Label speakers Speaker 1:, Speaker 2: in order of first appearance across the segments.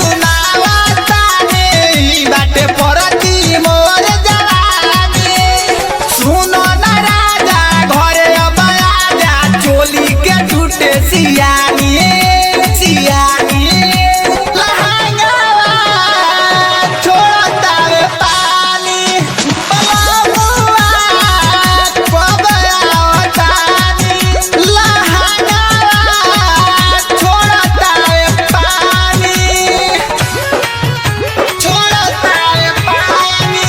Speaker 1: सुनावतानी बाटे परती मोर जवानी। सुनो न राजा घरे अब आजा चोली के टूटे सियानी सियानी। लहंगावा छोड़तावे पानी बलमुआ कब आवतानी। लहंगावा छोड़तावे पानी छोड़तावे पानी।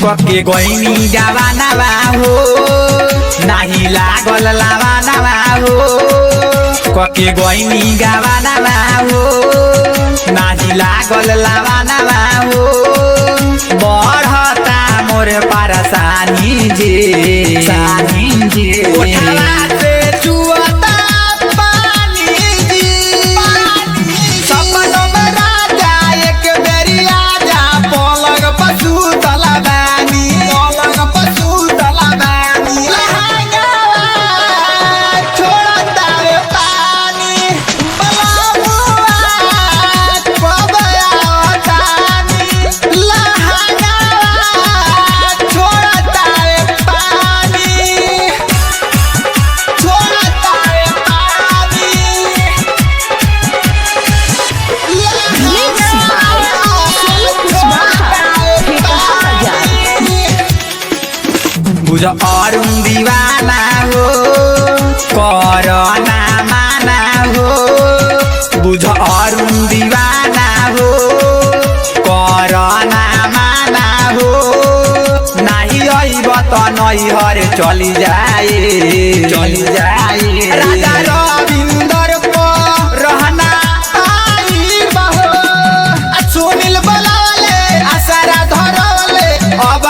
Speaker 1: कके गईनी जवाना हो नाही लागल लावाना हो। कके गईनी जवाना हो नाही लागल लावाना हो। बढ़ता मोर परेशानी जे सानी जे उठवा से चुअता पानी जी। सपनों में राजा एक बेरी आजा पलंग पशु तलबानी पलंग पशु तलबानी। लहंगावा छोड़तावे पानी बलमुआ कब आवतानी। लहंगावा छोड़तावे पानी छोड़तावे पानी। बुझ अरुण दीवाना हो करना माना हो। बुझ अरुण दीवाना हो करना माना हो। नाही अइब त नैहर चली जाए राजा रविंदर को रहना आई बहो। सुनील बोलावले आसरा धरवले अब